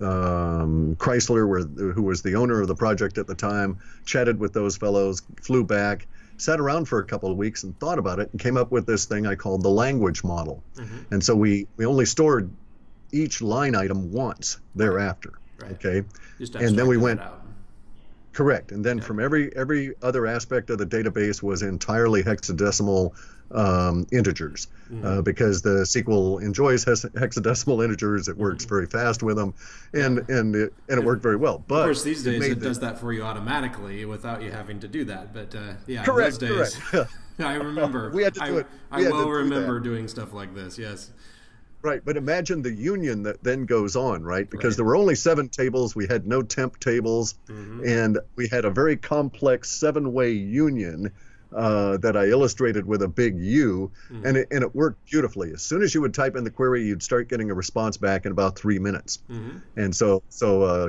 Chrysler, who was the owner of the project at the time, chatted with those fellows, flew back, sat around for a couple of weeks and thought about it and came up with this thing I called the language model. And so we only stored each line item once thereafter. Right. Okay. Just and then we went out. correct. And then from every other aspect of the database was entirely hexadecimal integers, because the SQL enjoys hexadecimal integers. It works very fast with them, and it worked very well. But of course, these days it does that for you automatically without you having to do that. But yeah, correct, in those days, correct. I remember. We had to do it. I will remember doing stuff like this. Yes. Right, but imagine the union that then goes on, right? Because there were only 7 tables, we had no temp tables, and we had a very complex 7-way union that I illustrated with a big U, and it worked beautifully. As soon as you would type in the query, you'd start getting a response back in about 3 minutes. And so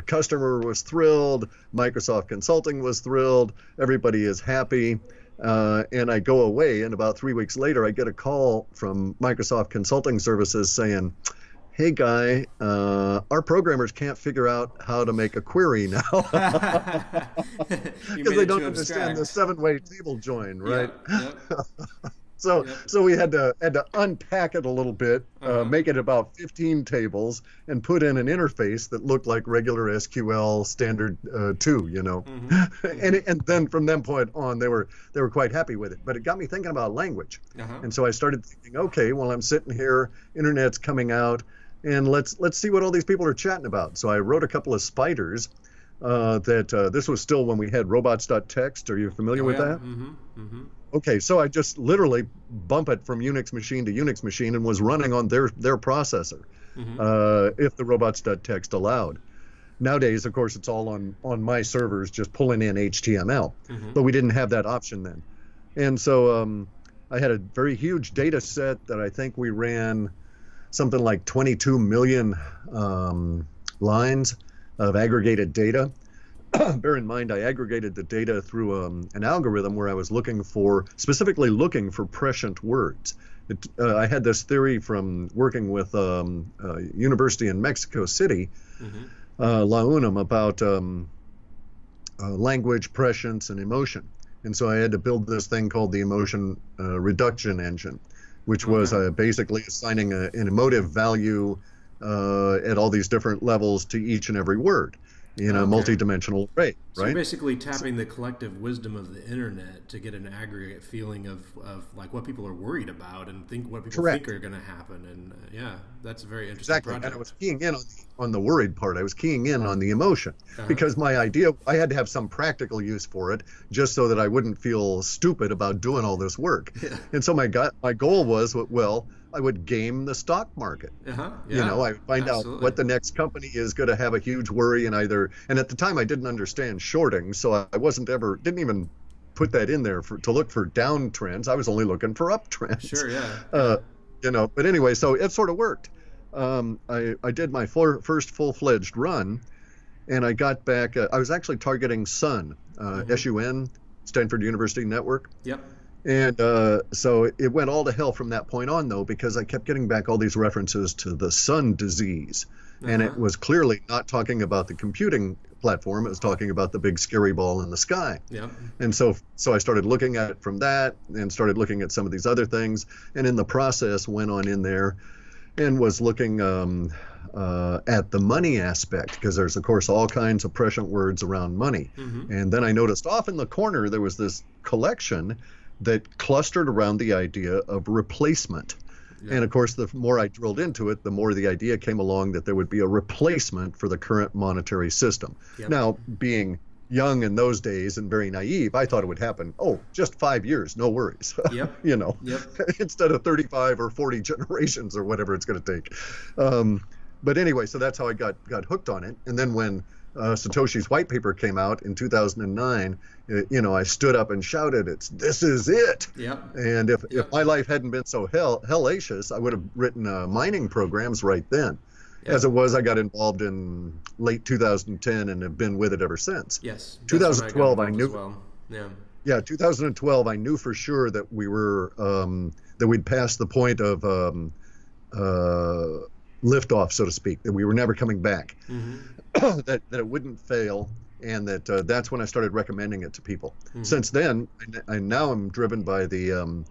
customer was thrilled, Microsoft Consulting was thrilled, everybody is happy. And I go away, and about 3 weeks later, I get a call from Microsoft Consulting Services saying, "Hey, Guy, our programmers can't figure out how to make a query now because they don't understand the 7-way table join, right?" Yep. So we had to unpack it a little bit, make it about 15 tables, and put in an interface that looked like regular SQL standard 2, you know. And then from that point on, they were quite happy with it. But it got me thinking about language, and so I started thinking, okay, well, I'm sitting here, internet's coming out, and let's see what all these people are chatting about. So I wrote a couple of spiders. This was still when we had robots.txt. Are you familiar with that? Okay, so I just literally bump it from Unix machine to Unix machine and was running on their processor, if the robots.txt allowed. Nowadays, of course, it's all on my servers, just pulling in HTML, but we didn't have that option then. And so I had a very huge data set that I think we ran something like 22 million lines of aggregated data. Bear in mind, I aggregated the data through an algorithm where I was specifically looking for prescient words. I had this theory from working with a university in Mexico City, La UNAM, about language, prescience, and emotion. And so I had to build this thing called the emotion reduction engine, which was basically assigning an emotive value at all these different levels to each and every word in a multi-dimensional array, So right? you're basically tapping the collective wisdom of the internet to get an aggregate feeling of like what people are worried about and what people think are going to happen. And yeah, that's a very interesting project. And I was keying in on the worried part. I was keying in on the emotion because my idea, I had to have some practical use for it just so that I wouldn't feel stupid about doing all this work. And so my goal was, well, I would game the stock market. You know, I find out what the next company is going to have a huge worry and at the time I didn't understand shorting, so I didn't even put that in there to look for downtrends. I was only looking for uptrends. Sure, yeah. You know, but anyway, so it sort of worked. I did my first full-fledged run, and I got back, I was actually targeting SUN, SUN, Stanford University Network. Yep. And so it went all to hell from that point on, though, because I kept getting back all these references to the sun disease. And it was clearly not talking about the computing platform. It was talking about the big scary ball in the sky. Yep. And so I started looking at it from that and started looking at some of these other things. And in the process, went on in there and was looking at the money aspect, because there's, of course, all kinds of prescient words around money. And then I noticed off in the corner there was this collection that clustered around the idea of replacement. And of course, the more I drilled into it, the more the idea came along that there would be a replacement for the current monetary system. Now, being young in those days and very naive, I thought it would happen, just 5 years, no worries. You know, instead of 35 or 40 generations or whatever it's going to take. But anyway, so that's how I got hooked on it. And then when Satoshi's white paper came out in 2009, you know, I stood up and shouted, "This is it!" And if my life hadn't been so hellacious, I would have written mining programs right then. As it was, I got involved in late 2010 and have been with it ever since. 2012, I knew. 2012, I knew for sure that we were that we'd passed the point of lift off, so to speak, that we were never coming back, Mm-hmm. that it wouldn't fail, and that's when I started recommending it to people. Mm-hmm. Since then, I now am driven by the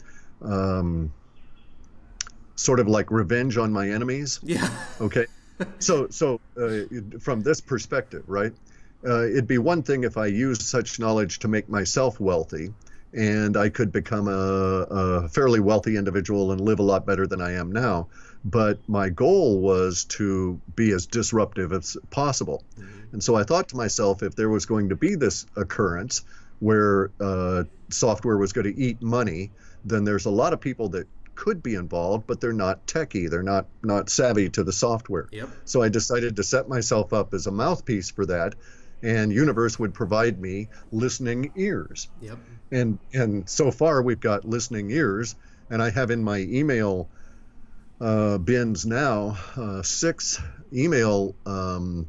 sort of like revenge on my enemies. Yeah. Okay. So from this perspective, right? It'd be one thing if I used such knowledge to make myself wealthy, and I could become a fairly wealthy individual and live a lot better than I am now. But my goal was to be as disruptive as possible. Mm-hmm. And so I thought to myself, if there was going to be this occurrence where software was going to eat money, then there's a lot of people that could be involved, but they're not techie. They're not savvy to the software. Yep. So I decided to set myself up as a mouthpiece for that, and Universe would provide me listening ears. Yep. And so far we've got listening ears, and I have in my email bins now 6 email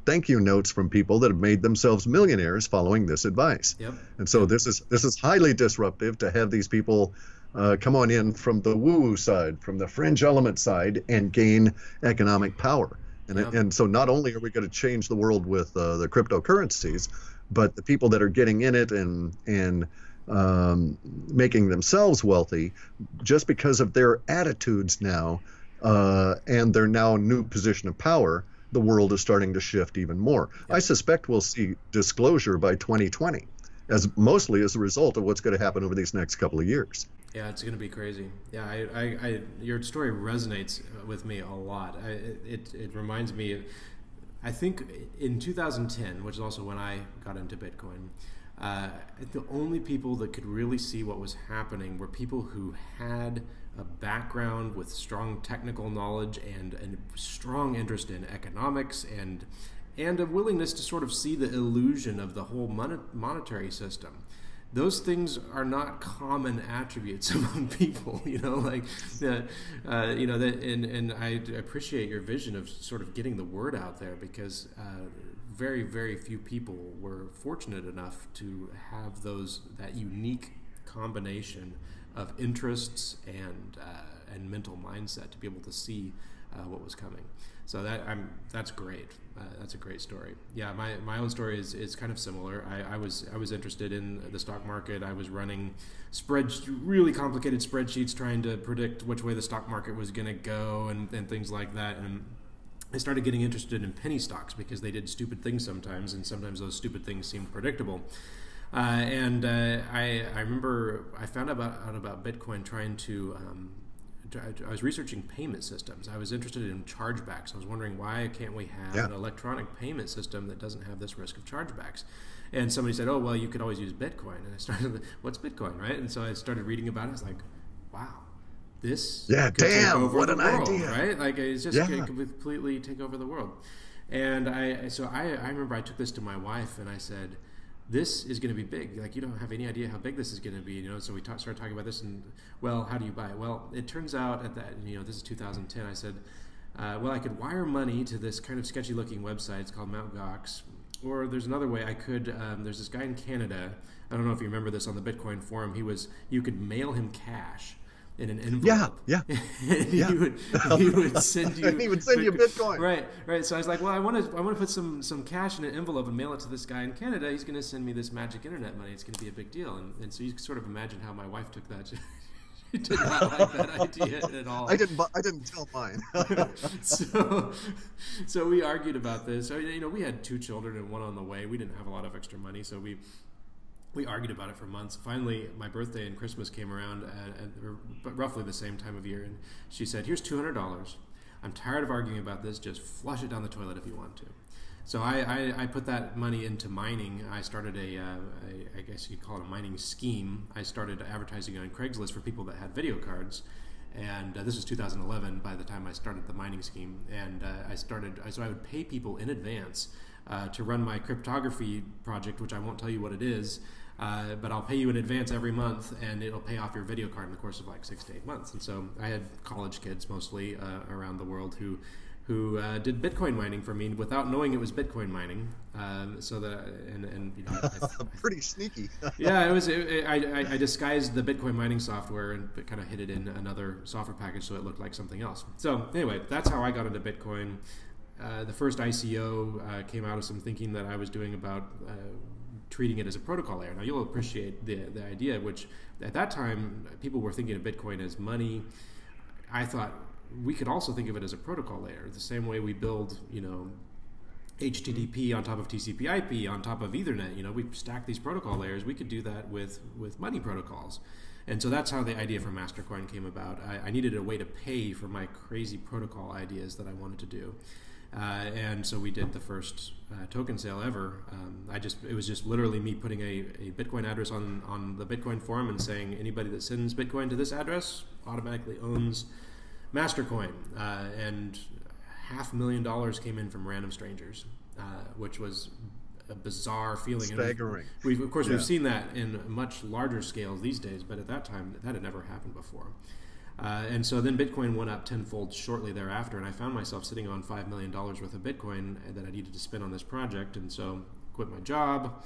thank you notes from people that have made themselves millionaires following this advice. Yep. And so this is highly disruptive to have these people come on in from the woo-woo side, from the fringe element side, and gain economic power. And so not only are we going to change the world with the cryptocurrencies, but the people that are getting in it and making themselves wealthy just because of their attitudes now and their now new position of power, the world is starting to shift even more. Yep. I suspect we'll see disclosure by 2020, mostly as a result of what's going to happen over these next couple of years. Yeah, it's going to be crazy. Yeah, I your story resonates with me a lot. It reminds me, I think in 2010, which is also when I got into Bitcoin, the only people that could really see what was happening were people who had a background with strong technical knowledge and a strong interest in economics and a willingness to sort of see the illusion of the whole monetary system. Those things are not common attributes among people, and I appreciate your vision of sort of getting the word out there, because very, very few people were fortunate enough to have that unique combination of interests and mental mindset to be able to see what was coming. So that's great. That's a great story. Yeah, my own story is kind of similar. I was interested in the stock market. I was running really complicated spreadsheets trying to predict which way the stock market was going to go and things like that. And I started getting interested in penny stocks because they did stupid things sometimes, and sometimes those stupid things seemed predictable. I remember I found out about Bitcoin trying to. I was researching payment systems. I was interested in chargebacks. I was wondering, why can't we have an electronic payment system that doesn't have this risk of chargebacks? And somebody said, oh, well, you could always use Bitcoin. And I started, what's Bitcoin, right? And so I started reading about it. I was like, wow, this could take over what the world, idea. Right? Like, it's just it could completely take over the world. And I remember I took this to my wife and I said, this is going to be big. Like, you don't have any idea how big this is going to be, So we started talking about this, and well, how do you buy it? Well, it turns out this is 2010. I said, well, I could wire money to this kind of sketchy-looking website. It's called Mt. Gox. Or there's another way. I could. There's this guy in Canada. I don't know if you remember this on the Bitcoin forum. You could mail him cash in an envelope. Yeah. He would send you. And he would send you Bitcoin. Right. So I was like, well, I want to put some cash in an envelope and mail it to this guy in Canada. He's going to send me this magic internet money. It's going to be a big deal. And so you can sort of imagine how my wife took that. She did not like that idea at all. I didn't tell mine. So we argued about this. So, we had 2 children and 1 on the way. We didn't have a lot of extra money, so we argued about it for months. Finally, my birthday and Christmas came around at roughly the same time of year, and she said, here's $200. I'm tired of arguing about this. Just flush it down the toilet if you want to. So I put that money into mining. I started I guess you'd call it a mining scheme. I started advertising on Craigslist for people that had video cards. And this was 2011 by the time I started the mining scheme. And so I would pay people in advance to run my cryptography project, which I won't tell you what it is, but I'll pay you in advance every month, and it'll pay off your video card in the course of like 6 to 8 months. And so I had college kids mostly around the world who who did Bitcoin mining for me without knowing it was Bitcoin mining. So that and you know, pretty sneaky. Yeah, it was. I disguised the Bitcoin mining software and kind of hid it in another software package so it looked like something else. So anyway, that's how I got into Bitcoin. The first ICO came out of some thinking that I was doing about treating it as a protocol layer. Now you'll appreciate the idea, which at that time people were thinking of Bitcoin as money. I thought we could also think of it as a protocol layer, the same way we build, you know, HTTP on top of TCP/IP on top of Ethernet. You know, we stack these protocol layers. We could do that with money protocols. And so that's how the idea for Mastercoin came about. I needed a way to pay for my crazy protocol ideas that I wanted to do. And so we did the first token sale ever. It was just literally me putting a Bitcoin address on the Bitcoin forum and saying anybody that sends Bitcoin to this address automatically owns Mastercoin. And $500,000 came in from random strangers, which was a bizarre feeling. Staggering. We've seen that in much larger scales these days, but at that time that had never happened before. And so then Bitcoin went up tenfold shortly thereafter, and I found myself sitting on $5 million worth of Bitcoin that I needed to spend on this project, and so quit my job.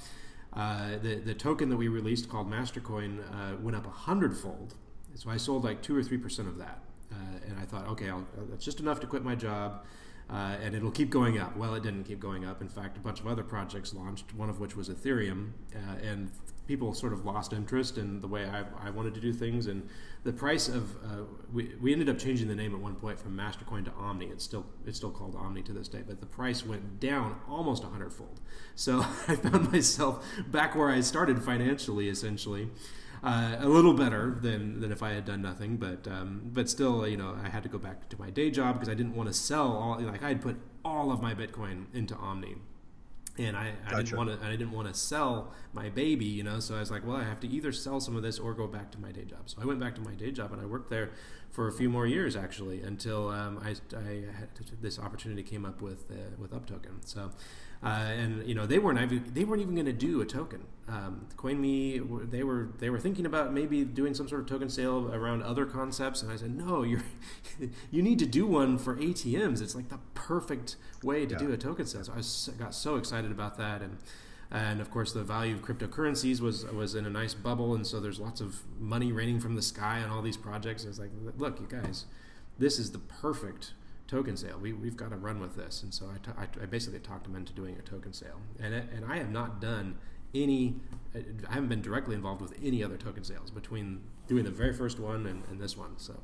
The token that we released called Mastercoin went up 100-fold, so I sold like 2 or 3% of that. And I thought, okay, that's just enough to quit my job, and it'll keep going up. Well, it didn't keep going up. In fact, a bunch of other projects launched, one of which was Ethereum, and people sort of lost interest in the way I wanted to do things. And the price of we ended up changing the name at one point from Mastercoin to Omni. It's still called Omni to this day, but the price went down almost 100-fold. So I found myself back where I started financially, essentially. A little better than if I had done nothing, but still, you know, I had to go back to my day job because I didn't want to sell all. Like I had put all of my Bitcoin into Omni, and I didn't want to sell my baby, you know. So I was like, well, I have to either sell some of this or go back to my day job. So I went back to my day job and I worked there for a few more years actually until this opportunity came up with UpToken. So. And you know they weren't even going to do a token. CoinMe they were thinking about maybe doing some sort of token sale around other concepts, and I said no, you need to do one for ATMs. It's like the perfect way to do a token sale. So I got so excited about that, and of course the value of cryptocurrencies was in a nice bubble, and so there's lots of money raining from the sky on all these projects. And it's like, look, you guys, this is the perfect token sale. We've got to run with this. And so I basically talked him into doing a token sale. And I have not done I haven't been directly involved with any other token sales between doing the very first one and this one. So.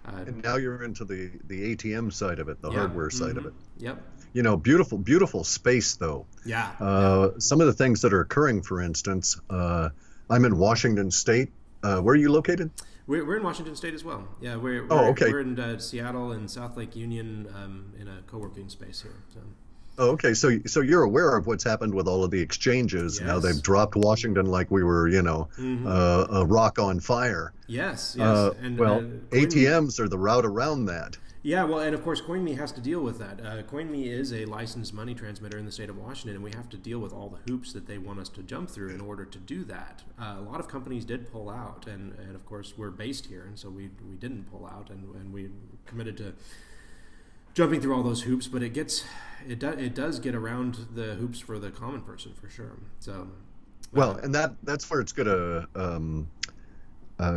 And now you're into the ATM side of it, the hardware side of it. Yep. You know, beautiful space though. Yeah. Some of the things that are occurring, for instance, I'm in Washington State. Where are you located? We're in Washington State as well. Yeah, we're in Seattle and South Lake Union in a co-working space here. So. Oh, okay. So you're aware of what's happened with all of the exchanges and how they've dropped Washington like we were, you know, a rock on fire. Yes. ATMs are the route around that. Yeah, well, and of course, CoinMe has to deal with that. CoinMe is a licensed money transmitter in the state of Washington, and we have to deal with all the hoops that they want us to jump through in order to do that. A lot of companies did pull out, and of course, we're based here, and so we didn't pull out, and we committed to jumping through all those hoops. But it does get around the hoops for the common person for sure. So, well, and that's where it's going to.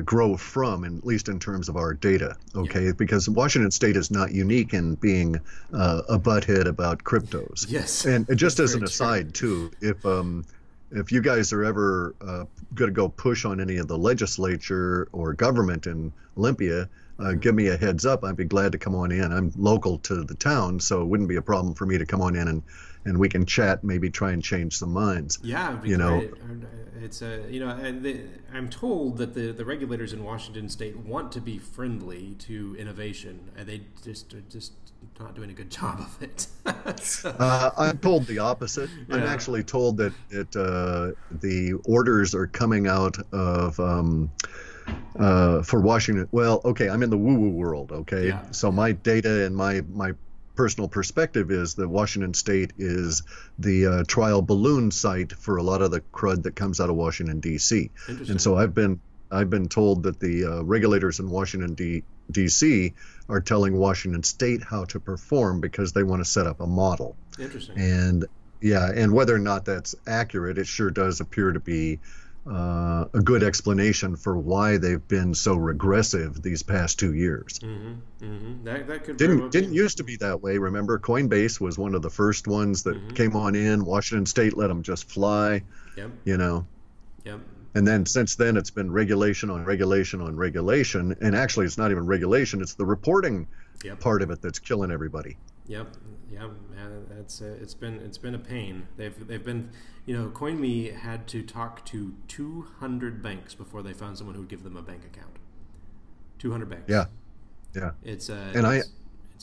Grow from, at least in terms of our data, okay? Because Washington State is not unique in being a butthead about cryptos. Yes. And just as an aside, too, if you guys are ever going to go push on any of the legislature or government in Olympia, give me a heads up. I'd be glad to come on in. I'm local to the town, so it wouldn't be a problem for me to come on in and we can chat, maybe try and change some minds. Yeah, it'd be great. It's I'm told that the regulators in Washington State want to be friendly to innovation, and they just not doing a good job of it. I'm told the opposite. Yeah. I'm actually told that the orders are coming out of for Washington. Well, okay, I'm in the woo-woo world. Okay, so my data and my personal perspective is that Washington State is the trial balloon site for a lot of the crud that comes out of Washington D.C. And so I've been told that the regulators in Washington D.C. are telling Washington State how to perform because they want to set up a model. Interesting. And yeah, and whether or not that's accurate, it sure does appear to be a good explanation for why they've been so regressive these past 2 years. That could didn't used to be that way. Remember, Coinbase was one of the first ones that came on in. Washington State let them just fly. Yep. You know. Yep. And then since then, it's been regulation on regulation on regulation. And actually, it's not even regulation. It's the reporting part of it that's killing everybody. Yep. Yeah. That's it's been a pain. They've been, CoinMe had to talk to 200 banks before they found someone who would give them a bank account. 200 banks. Yeah. Yeah. It's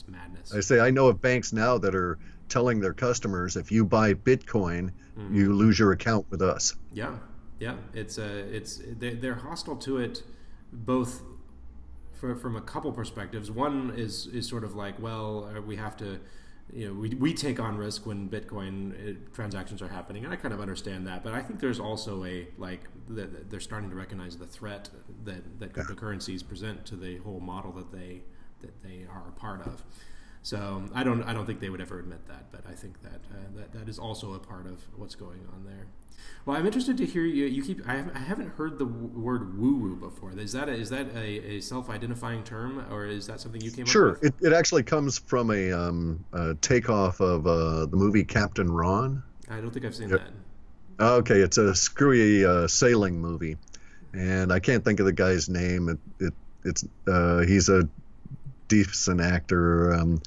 madness. I say I know of banks now that are telling their customers, if you buy Bitcoin, you lose your account with us. Yeah. Yeah, they're hostile to it, both from a couple perspectives. One is sort of like, well, we have to, we take on risk when Bitcoin transactions are happening, and I kind of understand that. But I think there's also they're starting to recognize the threat that cryptocurrencies present to the whole model that they are a part of. So I don't think they would ever admit that, but I think that is also a part of what's going on there. Well, I'm interested to hear you. I haven't heard the word woo-woo before. Is that a self-identifying term, or is that something you came up with? Sure. It actually comes from a takeoff of the movie Captain Ron. I don't think I've seen that. Okay, it's a screwy sailing movie, and I can't think of the guy's name. He's a decent actor.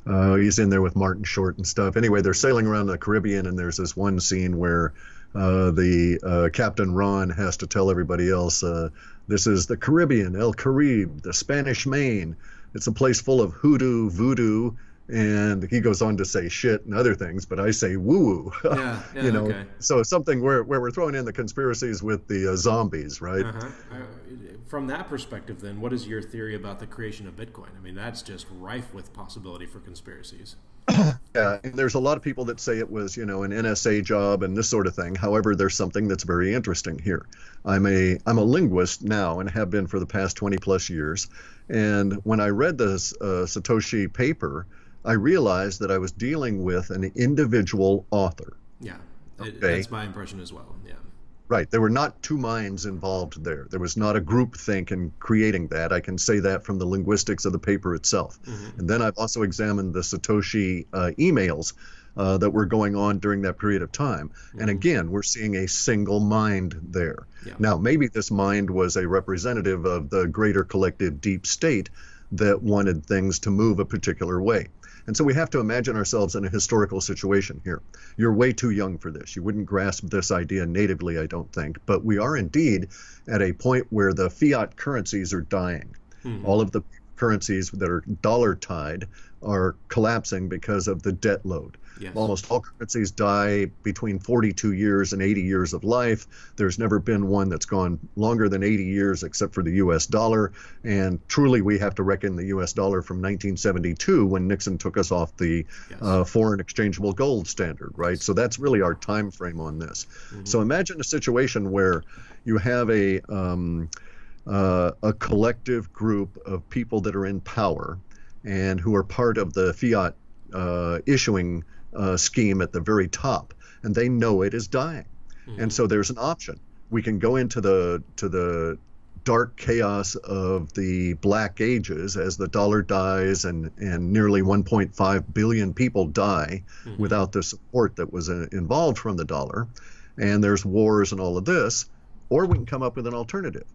He's in there with Martin Short and stuff. Anyway, they're sailing around the Caribbean, and there's this one scene where the Captain Ron has to tell everybody else, this is the Caribbean, El Caribe, the Spanish Main. It's a place full of hoodoo, voodoo, and he goes on to say shit and other things, but I say woo-woo. Yeah, okay. So something where we're throwing in the conspiracies with the zombies, right? From that perspective, then, what is your theory about the creation of Bitcoin? I mean, that's just rife with possibility for conspiracies. Yeah, and there's a lot of people that say it was, an NSA job and this sort of thing. However, there's something that's very interesting here. I'm a linguist now and have been for the past 20 plus years. And when I read this Satoshi paper, I realized that I was dealing with an individual author. Yeah, that's my impression as well. Yeah. Right. There were not two minds involved there. There was not a group think in creating that. I can say that from the linguistics of the paper itself. And then I've also examined the Satoshi emails that were going on during that period of time. And again, we're seeing a single mind there. Yeah. Now, maybe this mind was a representative of the greater collective deep state that wanted things to move a particular way. And so we have to imagine ourselves in a historical situation here. You're way too young for this. You wouldn't grasp this idea natively, I don't think. But we are indeed at a point where the fiat currencies are dying. All of the currencies that are dollar tied are collapsing because of the debt load. Yes. Almost all currencies die between 42 years and 80 years of life. There's never been one that's gone longer than 80 years except for the U.S. dollar. And truly, we have to reckon the U.S. dollar from 1972 when Nixon took us off the foreign exchangeable gold standard, right? So that's really our time frame on this. So imagine a situation where you have a collective group of people that are in power and who are part of the fiat issuing scheme at the very top, and they know it is dying. And so there's an option. We can go into the dark chaos of the Black Ages as the dollar dies and nearly 1.5 billion people die without the support that was involved from the dollar, and there's wars and all of this. Or we can come up with an alternative.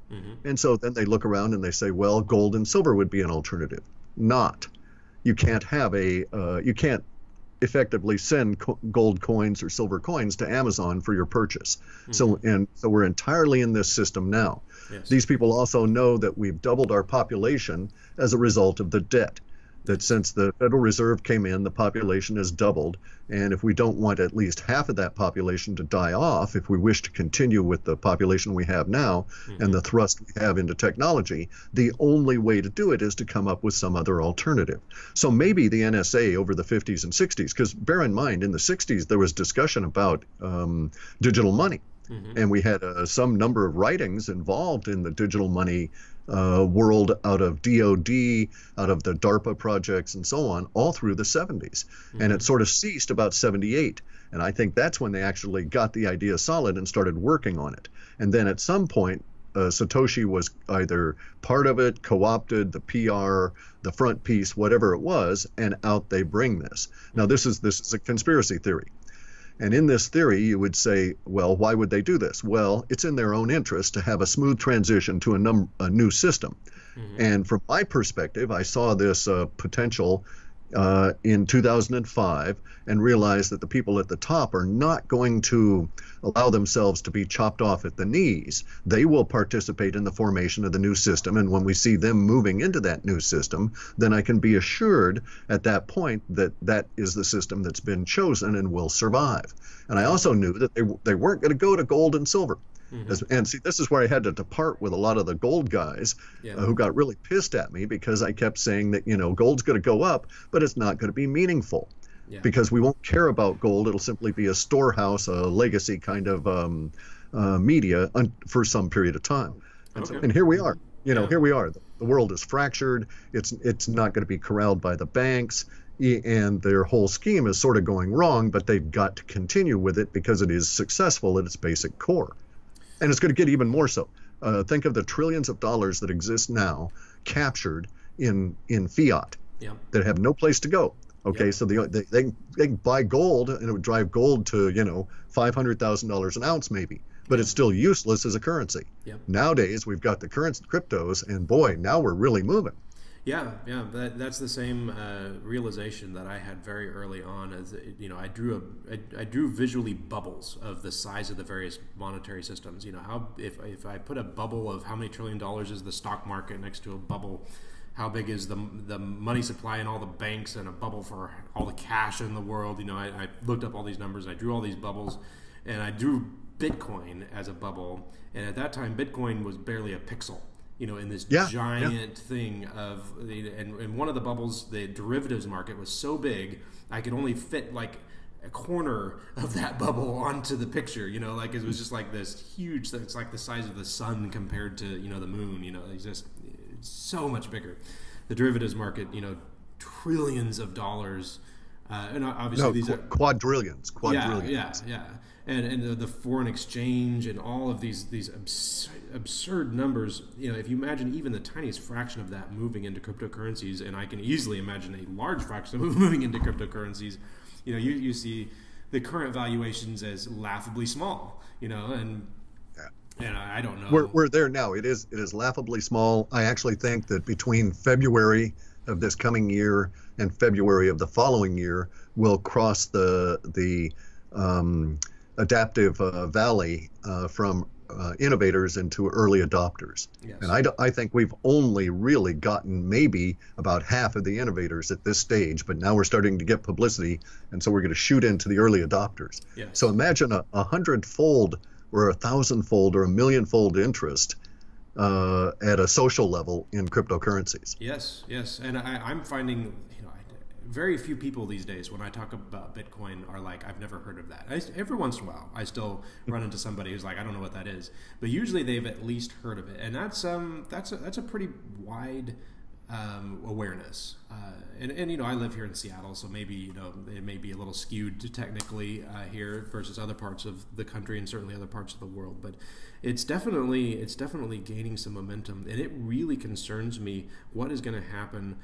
And so then they look around and they say, well, gold and silver would be an alternative. Not. You can't have you can't effectively send gold coins or silver coins to Amazon for your purchase. So we're entirely in this system now. Yes. These people also know that we've doubled our population as a result of the debt. That since the Federal Reserve came in, the population has doubled. And if we don't want at least half of that population to die off, if we wish to continue with the population we have now and the thrust we have into technology, the only way to do it is to come up with some other alternative. So maybe the NSA over the 50s and 60s, because bear in mind, in the 60s, there was discussion about digital money. And we had some number of writings involved in the digital money world, out of DoD, out of the DARPA projects and so on, all through the 70s. And it sort of ceased about 78. And I think that's when they actually got the idea solid and started working on it. And then at some point, Satoshi was either part of it, co-opted, the PR, the front piece, whatever it was, and out they bring this. Now, this is a conspiracy theory. And in this theory, you would say, well, why would they do this? Well, it's in their own interest to have a smooth transition to a new system. And from my perspective, I saw this potential in 2005 and realized that the people at the top are not going to allow themselves to be chopped off at the knees. They will participate in the formation of the new system, and when we see them moving into that new system, then I can be assured at that point that that is the system that's been chosen and will survive. And I also knew that they weren't going to go to gold and silver. And see, this is where I had to depart with a lot of the gold guys who got really pissed at me because I kept saying that, gold's going to go up, but it's not going to be meaningful because we won't care about gold. It'll simply be a storehouse, a legacy kind of media for some period of time. And here we are. Here we are. The world is fractured. It's not going to be corralled by the banks. And their whole scheme is sort of going wrong, but they've got to continue with it because it is successful at its basic core. And it's going to get even more so. Think of the trillions of dollars that exist now captured in fiat that have no place to go. Okay, so they can buy gold, and it would drive gold to, $500,000 an ounce maybe, but it's still useless as a currency. Nowadays, we've got the cryptos, and boy, now we're really moving. Yeah, that's the same realization that I had very early on. As I drew visually bubbles of the size of the various monetary systems. How if I put a bubble of how many $1 trillion is the stock market next to a bubble, how big is the money supply in all the banks, and a bubble for all the cash in the world. I looked up all these numbers, I drew all these bubbles, and I drew Bitcoin as a bubble. And at that time, Bitcoin was barely a pixel. In this giant thing of, and one of the bubbles, the derivatives market was so big, I could only fit like a corner of that bubble onto the picture. Like it was just like this huge, it's like the size of the sun compared to, the moon. It's just so much bigger. The derivatives market, trillions of dollars. And obviously these are quadrillions. Yeah. And the foreign exchange and all of these absurd numbers, if you imagine even the tiniest fraction of that moving into cryptocurrencies, and I can easily imagine a large fraction of moving into cryptocurrencies, you see the current valuations as laughably small, and I don't know. We're there now. It is laughably small. I actually think that between February of this coming year and February of the following year, we'll cross the adaptive valley from innovators into early adopters. And I think we've only really gotten maybe about half of the innovators at this stage, but now we're starting to get publicity, and so we're going to shoot into the early adopters. So imagine a 100-fold or a 1,000-fold or a million-fold interest at a social level in cryptocurrencies. Yes. And I'm finding, very few people these days when I talk about Bitcoin are like, I've never heard of that. Every once in a while, I still run into somebody who's like, I don't know what that is. But usually they've at least heard of it. And that's a pretty wide awareness. And I live here in Seattle, so maybe, it may be a little skewed technically here versus other parts of the country and certainly other parts of the world. But it's definitely gaining some momentum. And it really concerns me what is going to happen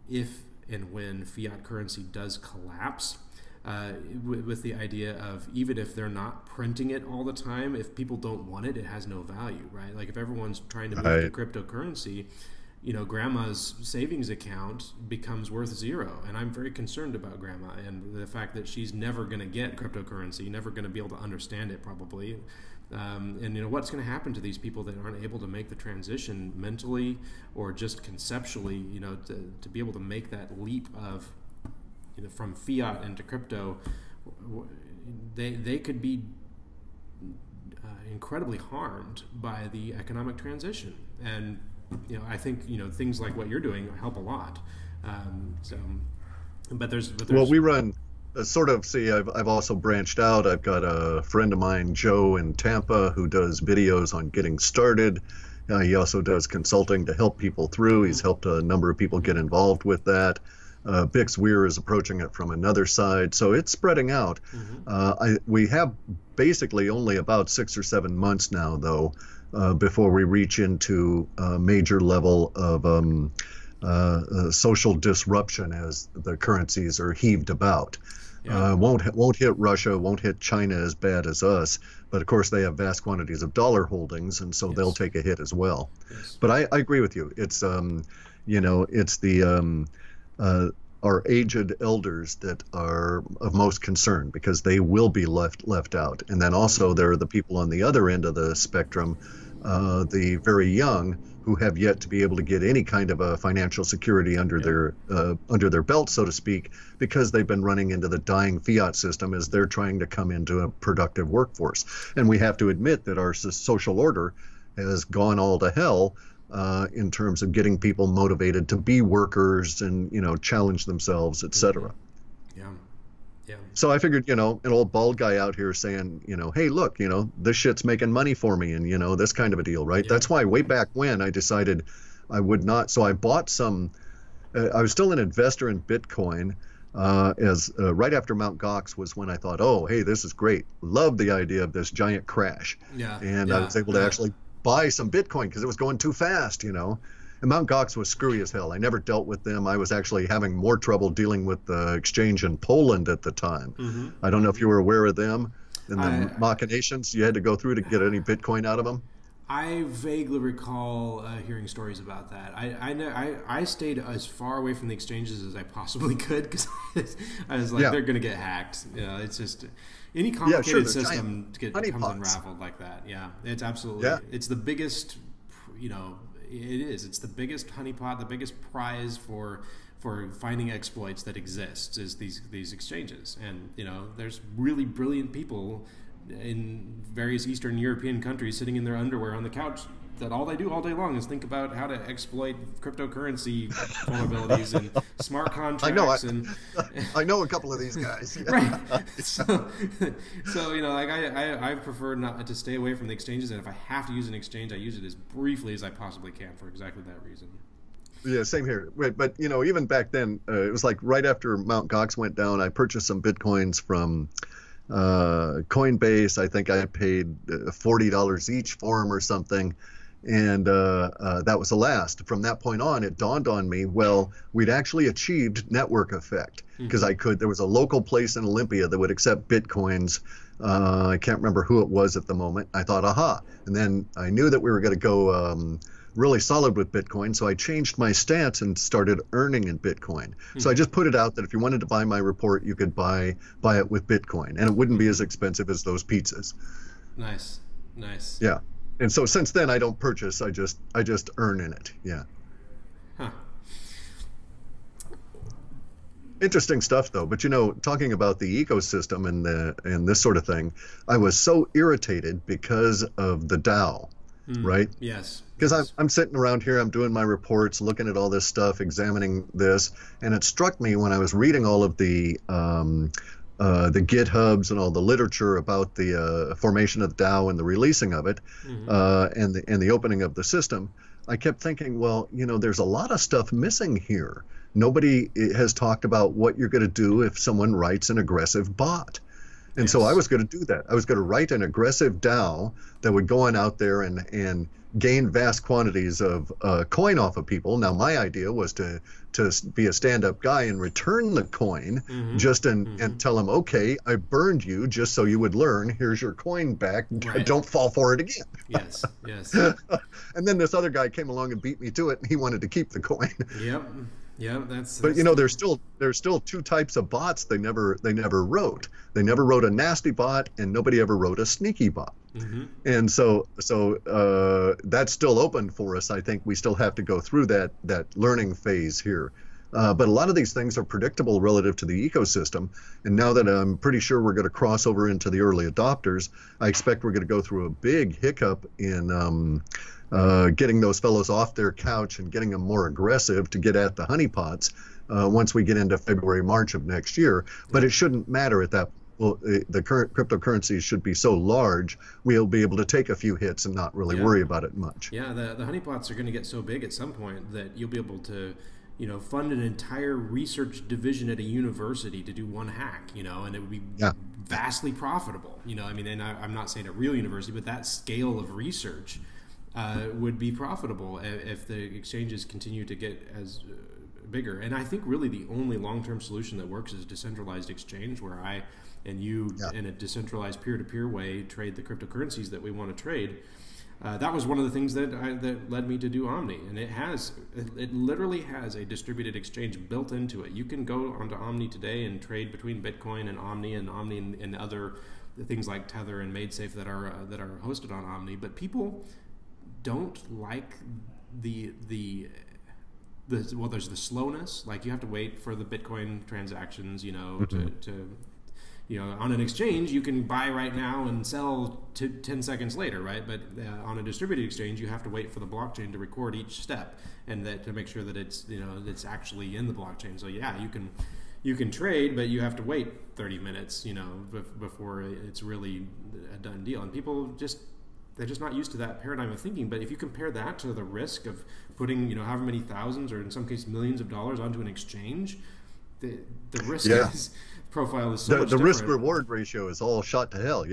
if and when fiat currency does collapse, with the idea of, even if they're not printing it all the time, if people don't want it, it has no value, right? Like if everyone's trying to move to cryptocurrency, grandma's savings account becomes worth zero. And I'm very concerned about grandma and the fact that she's never going to get cryptocurrency, never going to be able to understand it probably. And what's going to happen to these people that aren't able to make the transition mentally or just conceptually, to be able to make that leap of, from fiat into crypto. They could be incredibly harmed by the economic transition. And I think things like what you're doing help a lot. But there's well, we run. I've also branched out. I've got a friend of mine, Joe, in Tampa, who does videos on getting started, He also does consulting to help people through. He's helped a number of people get involved with that. Bix Weir is approaching it from another side, so it's spreading out. We have basically only about 6 or 7 months now, though, before we reach into a major level of social disruption as the currencies are heaved about. Yeah. Won't hit Russia, won't hit China as bad as us, but of course they have vast quantities of dollar holdings, and so they'll take a hit as well. But I agree with you. It's it's the our aged elders that are of most concern, because they will be left out. And then also there are the people on the other end of the spectrum, the very young, who have yet to be able to get any kind of a financial security under their belt, so to speak, because they've been running into the dying fiat system as they're trying to come into a productive workforce. And we have to admit that our social order has gone all to hell in terms of getting people motivated to be workers and, challenge themselves, etc. Yeah. Yeah. So I figured, an old bald guy out here saying, hey, look, this shit's making money for me, and, this kind of a deal, right? Yeah. That's why way back when I decided I would not. So I bought some. I was still an investor in Bitcoin right after Mt. Gox was when I thought, oh, hey, this is great. Love the idea of this giant crash. Yeah. And I was able to actually buy some Bitcoin because it was going too fast, And Mt. Gox was screwy as hell. I never dealt with them. I was actually having more trouble dealing with the exchange in Poland at the time. I don't know if you were aware of them and the machinations you had to go through to get any Bitcoin out of them. I vaguely recall hearing stories about that. I stayed as far away from the exchanges as I possibly could because I was like, they're going to get hacked. It's just any complicated system becomes unraveled like that. Yeah, it's absolutely. Yeah. It's the biggest. It is. It's the biggest honeypot, the biggest prize for finding exploits that exists is these exchanges. And there's really brilliant people in various Eastern European countries sitting in their underwear on the couch that all they do all day long is think about how to exploit cryptocurrency vulnerabilities and smart contracts. I know a couple of these guys. Right. So I prefer not to stay away from the exchanges, and if I have to use an exchange, I use it as briefly as I possibly can for exactly that reason. Yeah, same here. But even back then, it was like right after Mt. Gox went down, I purchased some Bitcoins from Coinbase. I think I paid $40 each for them or something. And that was the last. From that point on, it dawned on me, well, we'd actually achieved network effect because there was a local place in Olympia that would accept Bitcoins. I can't remember who it was at the moment. I thought, aha. And then I knew that we were going to go really solid with Bitcoin. So I changed my stance and started earning in Bitcoin. So I just put it out that if you wanted to buy my report, you could buy it with Bitcoin. And it wouldn't be as expensive as those pizzas. Nice. Yeah. And so since then I don't purchase, I just earn in it. Yeah. Huh. Interesting stuff though. But talking about the ecosystem and this sort of thing, I was so irritated because of the DAO, right? Yes. Because I'm sitting around here, I'm doing my reports, looking at all this stuff, examining this, and it struck me when I was reading all of the GitHubs and all the literature about the formation of the DAO and the releasing of it, and the opening of the system, I kept thinking, well, there's a lot of stuff missing here. Nobody has talked about what you're going to do if someone writes an aggressive bot. And so I was going to do that. I was going to write an aggressive DAO that would go on out there and gain vast quantities of coin off of people. Now, my idea was to be a stand-up guy and return the coin and tell them, okay, I burned you just so you would learn. Here's your coin back. Right. Don't fall for it again. Yes. And then this other guy came along and beat me to it, and he wanted to keep the coin. Yep. Yeah, that's. But there's still two types of bots they never wrote. They never wrote a nasty bot, and nobody ever wrote a sneaky bot. And so that's still open for us. I think we still have to go through that learning phase here. But a lot of these things are predictable relative to the ecosystem. And now that I'm pretty sure we're going to cross over into the early adopters, I expect we're going to go through a big hiccup in getting those fellows off their couch and getting them more aggressive to get at the honeypots once we get into February, March of next year. But it shouldn't matter at that point. well, the current cryptocurrencies should be so large, we'll be able to take a few hits and not really worry about it much. Yeah, the honeypots are going to get so big at some point that you'll be able to, fund an entire research division at a university to do one hack, and it would be vastly profitable. And I'm not saying a real university, but that scale of research would be profitable if the exchanges continue to get as bigger. And I think really the only long-term solution that works is decentralized exchange, where I and you in a decentralized peer-to-peer way trade the cryptocurrencies that we want to trade. That was one of the things that led me to do Omni, and it literally has a distributed exchange built into it. You can go onto Omni today and trade between Bitcoin and Omni and other things like Tether and MadeSafe that are hosted on Omni. But people don't like there's the slowness. Like, you have to wait for the Bitcoin transactions, on an exchange, you can buy right now and sell 10 seconds later, right? But on a distributed exchange, you have to wait for the blockchain to record each step and to make sure that it's actually in the blockchain. So yeah, you can trade, but you have to wait 30 minutes, before it's really a done deal. And people they're just not used to that paradigm of thinking. But if you compare that to the risk of putting, however many thousands or in some cases millions of dollars onto an exchange, the risk profile is so much the risk reward ratio is all shot to hell.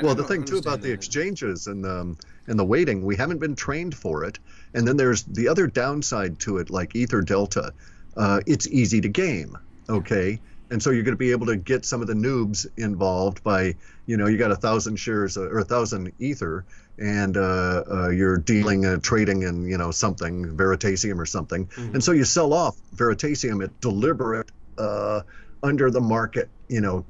Well, the thing too about the exchanges and the waiting, we haven't been trained for it. And then there's the other downside to it, like Ether Delta. It's easy to game. Okay. And so you're going to be able to get some of the noobs involved by, you got 1,000 shares or 1,000 Ether, and you're dealing, trading in, something, Veritasium or something. Mm-hmm. And so you sell off Veritasium at deliberate under the market,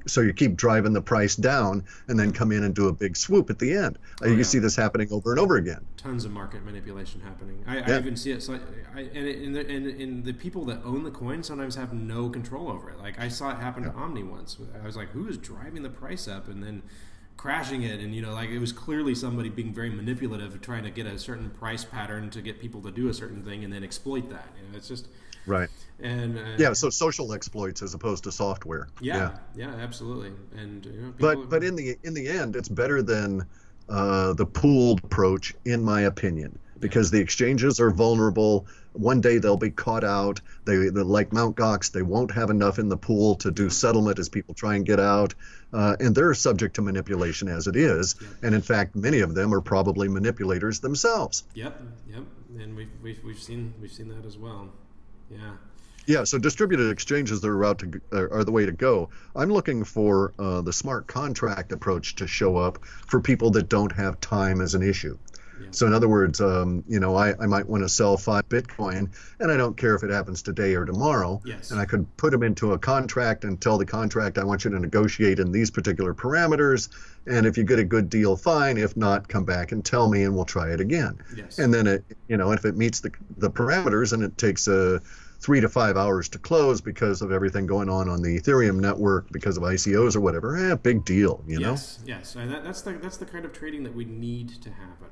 so you keep driving the price down and then come in and do a big swoop at the end. You see this happening over and over again. Tons of market manipulation happening. I even see it. So and the people that own the coin sometimes have no control over it. Like, I saw it happen to Omni once. I was like, who is driving the price up and then crashing it? And it was clearly somebody being very manipulative, trying to get a certain price pattern to get people to do a certain thing and then exploit that. It's just right. And so social exploits as opposed to software. Yeah, absolutely. And but in the end, it's better than the pooled approach, in my opinion, because the exchanges are vulnerable. One day they'll be caught out. They like Mt. Gox, they won't have enough in the pool to do settlement as people try and get out, and they're subject to manipulation as it is. Yep. And in fact, many of them are probably manipulators themselves. Yep. And we've seen that as well. Yeah, so distributed exchanges are the way to go. I'm looking for the smart contract approach to show up for people that don't have time as an issue. Yeah. So in other words, I might want to sell 5 Bitcoin, and I don't care if it happens today or tomorrow. Yes. And I could put them into a contract and tell the contract, I want you to negotiate in these particular parameters. And if you get a good deal, fine. If not, come back and tell me, and we'll try it again. Yes. And then if it meets the parameters, and it takes 3 to 5 hours to close because of everything going on the Ethereum network, because of ICOs or whatever, big deal, Yes, and that's the kind of trading that we need to happen.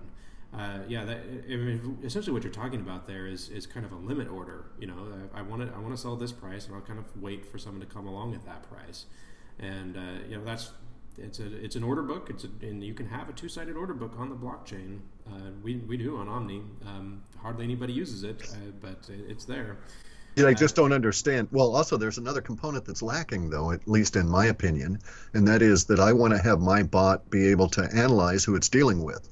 Essentially what you're talking about there is kind of a limit order. I want to sell this price, and I'll kind of wait for someone to come along at that price. And it's an order book. And you can have a 2-sided order book on the blockchain. We do on Omni. Hardly anybody uses it, but it's there. Yeah, I just don't understand. Well, also there's another component that's lacking, though, at least in my opinion, and that is that I want to have my bot be able to analyze who it's dealing with.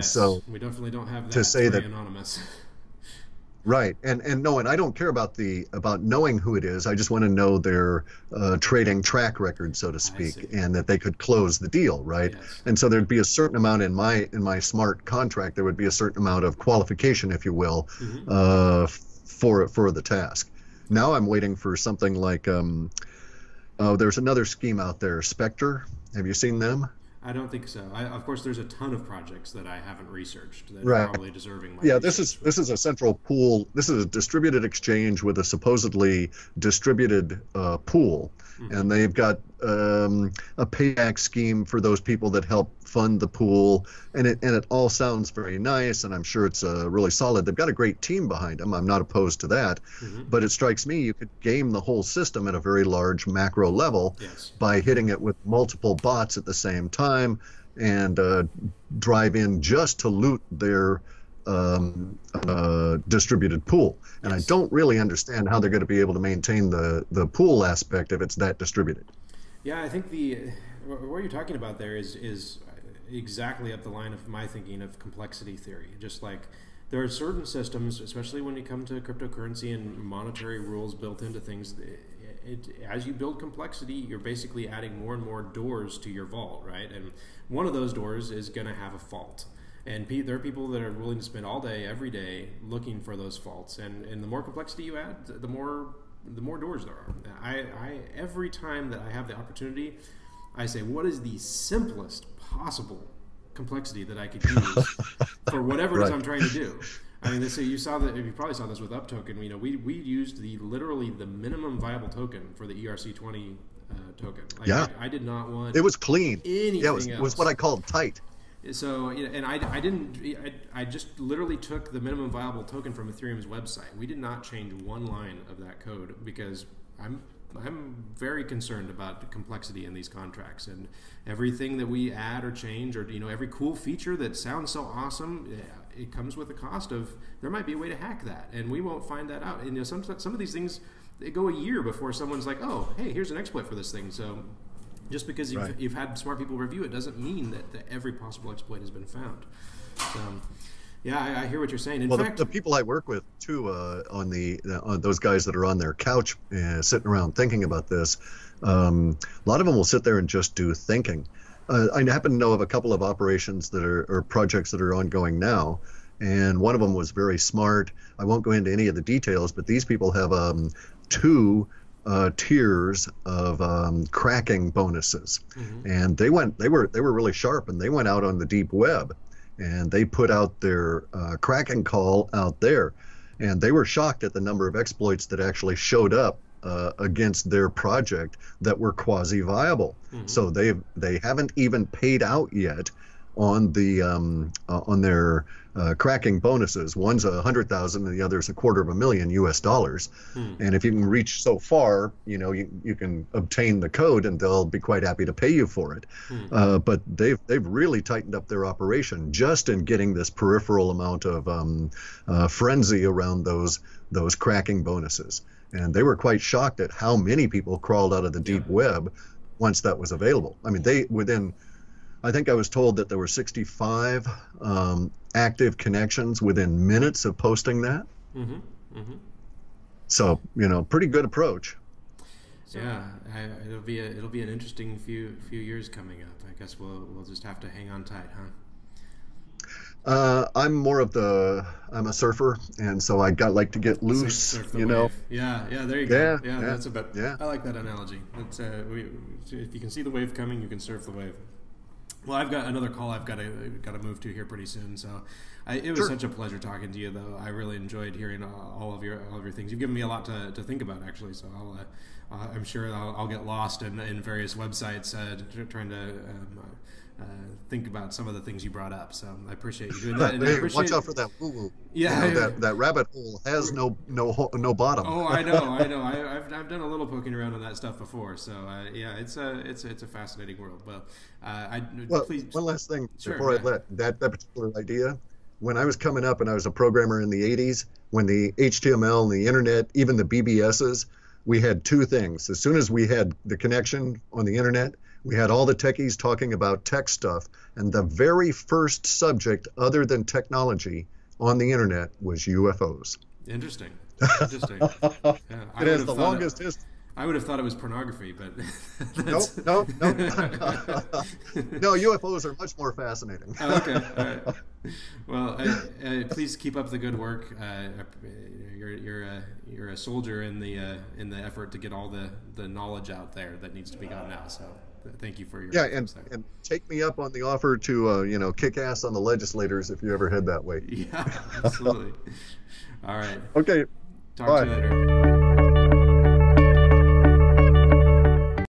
So we definitely don't have that. To say that anonymous. Right, and I don't care about knowing who it is. I just want to know their trading track record, so to speak, and that they could close the deal, right? Yes. And so there'd be a certain amount in my smart contract. There would be a certain amount of qualification, if you will, for the task. Now I'm waiting for something like there's another scheme out there, Spectre. Have you seen them? I don't think so. Of course, there's a ton of projects that I haven't researched that right. are probably deserving my research. This is a central pool. This is a distributed exchange with a supposedly distributed pool, and they've got a payback scheme for those people that help fund the pool, and it all sounds very nice, and I'm sure it's really solid. They've got a great team behind them. I'm not opposed to that, but it strikes me you could game the whole system at a very large macro level by hitting it with multiple bots at the same time, and drive in just to loot their distributed pool. And I don't really understand how they're going to be able to maintain the pool aspect if it's that distributed. Yeah, I think what you're talking about there is exactly up the line of my thinking of complexity theory. Just like there are certain systems, especially when you come to cryptocurrency and monetary rules built into things, as you build complexity, you're basically adding more and more doors to your vault, right? And one of those doors is going to have a fault. And there are people that are willing to spend all day, every day, looking for those faults. And the more complexity you add, the more doors there are. Every time that I have the opportunity, I say, what is the simplest possible complexity that I could use for whatever it is I'm trying to do? I mean, so you probably saw this with UpToken. You know, we used literally the minimum viable token for the ERC20 token. Like, I did not want. It was clean. Anything else. It was what I called tight. So, and I just literally took the minimum viable token from Ethereum's website. We did not change one line of that code because I'm very concerned about the complexity in these contracts, and everything that we add or change, or every cool feature that sounds so awesome, it comes with the cost of there might be a way to hack that, and we won't find that out. And some of these things, they go a year before someone's like, oh, hey, here's an exploit for this thing. So just because you've had smart people review it doesn't mean that every possible exploit has been found. So, yeah, I hear what you're saying. In fact, the people I work with too, on those guys that are on their couch sitting around thinking about this, a lot of them will sit there and just do thinking. I happen to know of a couple of operations or projects that are ongoing now, and one of them was very smart. I won't go into any of the details, but these people have two tiers of cracking bonuses, and they were really sharp, and they went out on the deep web, and they put out their cracking call out there, and they were shocked at the number of exploits that actually showed up against their project that were quasi-viable. So they haven't even paid out yet on their cracking bonuses. One's $100,000 and the other's $250,000 US. And if you can reach so far, you can obtain the code, and they'll be quite happy to pay you for it. But they've really tightened up their operation just in getting this peripheral amount of frenzy around those cracking bonuses. And they were quite shocked at how many people crawled out of the deep web once that was available. I mean, I think I was told that there were 65 active connections within minutes of posting that. So, pretty good approach. Yeah, it'll be an interesting few years coming up. I guess we'll just have to hang on tight, huh? I'm more of I'm a surfer, and so I like to get loose, surf the wave. Yeah, there you go. Yeah, that's about. Yeah. I like that analogy. It's, if you can see the wave coming, you can surf the wave. Well, I've got another call I've got to move to here pretty soon. So, it was such a pleasure talking to you, though. I really enjoyed hearing all of your things. You've given me a lot to think about, actually. So I'm sure I'll get lost in various websites trying to think about some of the things you brought up. So I appreciate you doing that. And hey, watch out for that woo-woo. Yeah, that rabbit hole has no bottom. Oh, I know. I've done a little poking around on that stuff before. So yeah, it's a fascinating world. Well, please. One last thing before I let that particular idea. When I was coming up and I was a programmer in the 80s, when the HTML and the internet, even the BBSs, we had two things. As soon as we had the connection on the internet, we had all the techies talking about tech stuff, and the very first subject other than technology on the internet was UFOs. Interesting. Yeah, it has the longest history. I would have thought it was pornography, but no. No, UFOs are much more fascinating. Oh, okay, all right. Well, please keep up the good work. You're a soldier in the effort to get all the knowledge out there that needs to be gotten out. So thank you for your and take me up on the offer to kick ass on the legislators if you ever head that way. Yeah, absolutely. All right. Okay. Talk to you later.